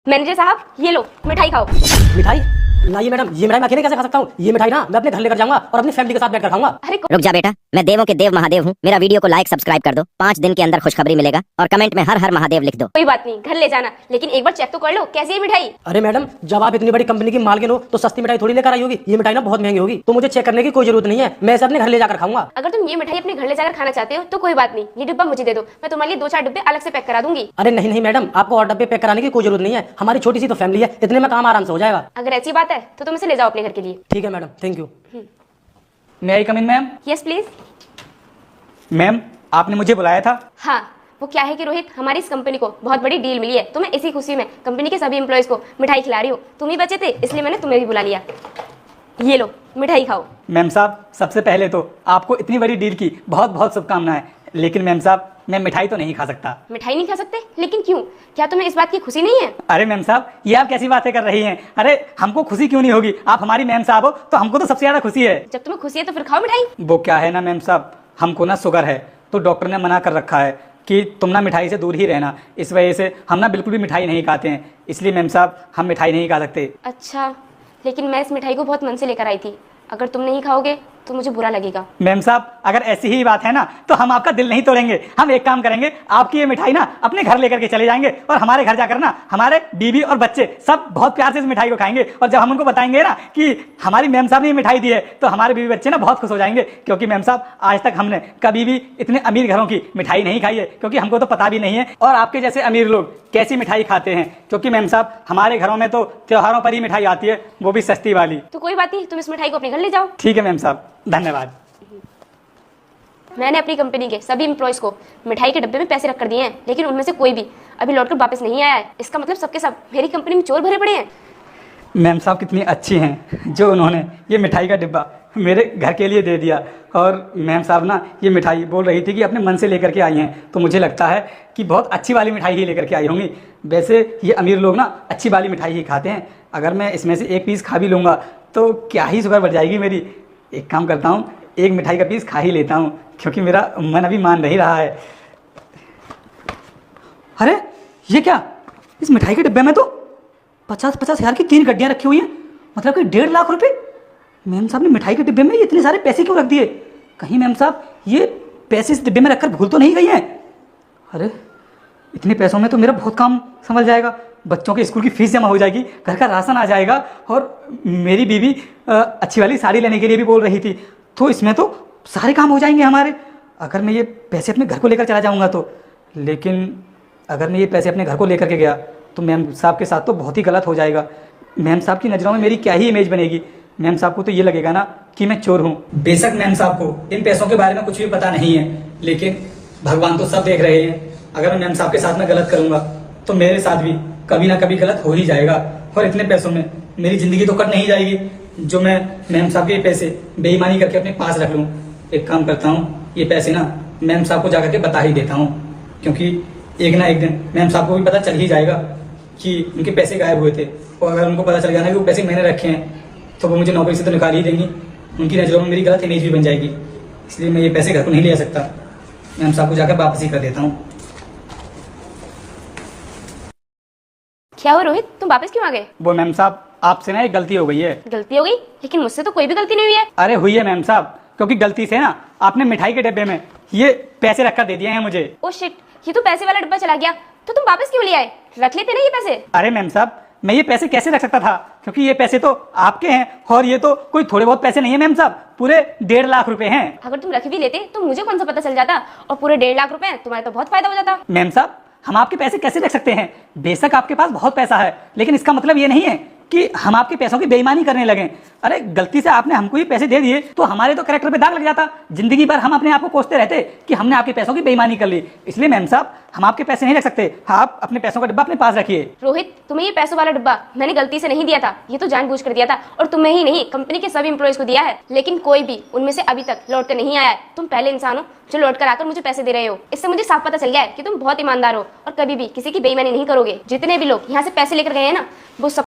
Manager साहब ये लो मिठाई खाओ। मिठाई? नहीं मैडम, ये मिठाई मैं अकेले कैसे खा सकता हूँ? ये मिठाई ना मैं अपने घर लेकर जाऊंगा और अपनी फैमिली के साथ बैठकर खाऊंगा। अरे रुक जा बेटा, मैं देवों के देव महादेव हूँ। मेरा वीडियो को लाइक सब्सक्राइब कर दो। 5 दिन के अंदर खुशखबरी मिलेगा और कमेंट में हर हर महादेव लिख दो। कोई बात नहीं, घर ले जाना, लेकिन एक बार चेक तो कर लो कैसी है मिठाई। अरे मैडम, जब आप इतनी बड़ी कंपनी की मालकिन हो तो सस्ती मिठाई थोड़ी लेकर आई होगी। ये मिठाई ना बहुत महंगी होगी, तो मुझे चेक करने की कोई जरूरत नहीं है। मैं इसे अपने घर ले जाकर खाऊंगा। अगर तुम ये मिठाई अपने घर ले जाकर खाना चाहते हो तो कोई बात नहीं, ये डिब्बा मुझे दे दो, मैं तुम्हारे लिए 2-4 डिब्बे अलग से पैक करा दूंगी। अरे नहीं नहीं मैडम, आपको और डब्बे पैक कराने की कोई जरूरत नहीं है। हमारी छोटी सी तो फैमिली है, इतने में काम आराम से हो जाएगा। अगर ऐसी बात है तो तुम इसे ले जाओ अपने घर के लिए। ठीक है madam, thank you. May I come in ma'am? Yes please. Ma'am आपने मुझे बुलाया था? हाँ, वो क्या है कि रोहित, हमारी इस कंपनी को बहुत बड़ी डील मिली है, तो मैं इसी खुशी में कंपनी के सभी एम्प्लॉयज को मिठाई खिला रही हूँ। तुम ही बचे थे इसलिए मैंने तुम्हें भी बुला लिया। ये लो मिठाई खाओ। मैम साहब, सबसे पहले तो आपको इतनी बड़ी डील की बहुत बहुत शुभकामनाएं। लेकिन मैम साहब, मैं मिठाई तो नहीं खा सकता। मिठाई नहीं खा सकते? लेकिन क्यों? क्या तुम्हें इस बात की खुशी नहीं है? अरे मैम साहब, ये आप कैसी बातें कर रही हैं? अरे हमको खुशी क्यों नहीं होगी? आप हमारी मैम साहब हो तो हमको तो सबसे ज्यादा खुशी है। जब तुम्हें खुशी है तो फिर खाओ मिठाई। वो क्या है ना मैम साहब, हमको ना शुगर है, तो डॉक्टर ने मना कर रखा है कि तुम ना मिठाई से दूर ही रहना। इस वजह से हम ना बिल्कुल भी मिठाई नहीं खाते हैं। इसलिए मैम साहब, हम मिठाई नहीं खा सकते। अच्छा, लेकिन मैं इस मिठाई को बहुत मन से लेकर आई थी। अगर तुम नहीं खाओगे तो मुझे बुरा लगेगा। मैम साहब, अगर ऐसी ही बात है ना तो हम आपका दिल नहीं तोड़ेंगे। हम एक काम करेंगे, आपकी ये मिठाई ना अपने घर लेकर के चले जाएंगे और हमारे घर जाकर ना हमारे बीवी और बच्चे सब बहुत प्यार से इस मिठाई को खाएंगे। और जब हम उनको बताएंगे ना कि हमारी मैम साहब ने ये मिठाई दी है तो हमारे बीवी बच्चे ना बहुत खुश हो जाएंगे। क्योंकि मैम साहब, आज तक हमने कभी भी इतने अमीर घरों की मिठाई नहीं खाई है, क्योंकि हमको तो पता भी नहीं है और आपके जैसे अमीर लोग कैसी मिठाई खाते हैं। क्योंकि मैम साहब, हमारे घरों में तो त्योहारों पर ही मिठाई आती है, वो भी सस्ती वाली। तो कोई बात नहीं, तुम इस मिठाई को अपने घर ले जाओ। ठीक है मैम साहब, धन्यवाद। मैंने अपनी कंपनी के सभी एम्प्लॉयज को मिठाई के डब्बे में पैसे रख कर दिए हैं, लेकिन उनमें से कोई भी अभी लौटकर वापस नहीं आया है। इसका मतलब सबके सब मेरी कंपनी में चोर भरे पड़े हैं। मैम साहब कितनी अच्छी हैं जो उन्होंने ये मिठाई का डिब्बा मेरे घर के लिए दे दिया। और मैम साहब ना ये मिठाई बोल रही थी कि अपने मन से लेकर के आई हैं, तो मुझे लगता है कि बहुत अच्छी वाली मिठाई ही लेकर के आई होंगी। वैसे ये अमीर लोग ना अच्छी वाली मिठाई ही खाते हैं। अगर मैं इसमें से एक पीस खा भी लूँगा तो क्या ही शुगर बढ़ जाएगी मेरी। एक काम करता हूँ, एक मिठाई का पीस खा ही लेता हूँ, क्योंकि मेरा मन अभी मान नहीं रहा है। अरे ये क्या, इस मिठाई के डिब्बे में तो 50-50 हज़ार की 3 गड्डियाँ रखी हुई हैं, मतलब कि 1.5 लाख रुपए। मैम साहब ने मिठाई के डिब्बे में इतने सारे पैसे क्यों रख दिए? कहीं मैम साहब ये पैसे इस डिब्बे में रखकर भूल तो नहीं गई हैं? अरे इतने पैसों में तो मेरा बहुत काम संभल जाएगा। बच्चों के स्कूल की फीस जमा हो जाएगी, घर का राशन आ जाएगा, और मेरी बीवी अच्छी वाली साड़ी लेने के लिए भी बोल रही थी, तो इसमें तो सारे काम हो जाएंगे हमारे। अगर मैं ये पैसे अपने घर को लेकर चला जाऊँगा तो। लेकिन अगर मैं ये पैसे अपने घर को लेकर के गया तो मैम साहब के साथ तो बहुत ही गलत हो जाएगा। मैम साहब की नज़रों में मेरी क्या ही इमेज बनेगी। मैम साहब को तो ये लगेगा ना कि मैं चोर हूँ। बेशक मैम साहब को इन पैसों के बारे में कुछ भी पता नहीं है, लेकिन भगवान तो सब देख रहे हैं। अगर मैं मैम साहब के साथ में गलत करूँगा तो मेरे साथ भी कभी ना कभी गलत हो ही जाएगा, और इतने पैसों में मेरी ज़िंदगी तो कट नहीं जाएगी जो मैं मैम साहब के पैसे बेईमानी करके अपने पास रख लूँ। एक काम करता हूँ, ये पैसे ना मैम साहब को जाकर के बता ही देता हूँ, क्योंकि एक ना एक दिन मैम साहब को भी पता चल ही जाएगा कि उनके पैसे गायब हुए थे। और अगर उनको पता चल गया ना कि वो पैसे मैंने रखे हैं तो वो मुझे नौकरी से तो निकाल ही देंगी। उनकी नज़रों में मेरी गलत इमेज भी बन जाएगी। इसलिए मैं ये पैसे घर को नहीं ले आ सकता। मैम साहब को जाकर वापस ही कर देता हूँ। क्या हो रोहित, तुम वापस क्यों आ गए? वो मैम साहब, आपसे ना एक गलती हो गई है। गलती हो गई? लेकिन मुझसे तो कोई भी गलती नहीं हुई है। अरे हुई है मैम साहब, क्योंकि गलती से ना आपने मिठाई के डिब्बे में ये पैसे रखकर दे दिए हैं मुझे। ओ शिट, ये तो पैसे वाला डिब्बा चला गया। तो तुम वापस क्यों ले आए? रख लेते ना ये पैसे। अरे मैम साहब, मैं ये पैसे कैसे रख सकता था, क्योंकि ये पैसे तो आपके हैं, और ये तो कोई थोड़े बहुत पैसे नहीं है मैम साहब, पूरे 1.5 लाख रुपए हैं। अगर तुम रख भी लेते तो मुझे कौन सा पता चल जाता, और पूरे 1.5 लाख रुपए तुम्हारे तो बहुत फायदा हो जाता। मैम साहब, हम आपके पैसे कैसे रख सकते हैं? बेशक आपके पास बहुत पैसा है, लेकिन इसका मतलब ये नहीं है कि हम आपके पैसों की बेईमानी करने लगे। अरे गलती से आपने हमको ये पैसे दे दिए तो हमारे तो कैरेक्टर पे दाग लग जाता। जिंदगी भर हम अपने आप को कोसते रहते कि हमने आपके पैसों की बेईमानी कर ली। इसलिए मैम साहब, हम आपके पैसे नहीं रख सकते। आप अपने पैसों का डिब्बा अपने पास रखिए। रोहित, तुम्हें ये पैसों वाला डिब्बा मैंने गलती से नहीं दिया था, ये तो जानबूझ कर दिया था, और तुम्हें ही नहीं कंपनी के सभी एम्प्लॉयज को दिया है। लेकिन कोई भी उनमें से अभी तक लौट कर नहीं आया है। तुम पहले इंसान हो जो लौट कर आकर मुझे पैसे दे रहे हो। इससे मुझे साफ पता चल गया है कि तुम बहुत ईमानदार हो और कभी भी किसी की बेईमानी नहीं करोगे। जितने भी लोग यहाँ से पैसे लेकर गए हैं ना, वो सब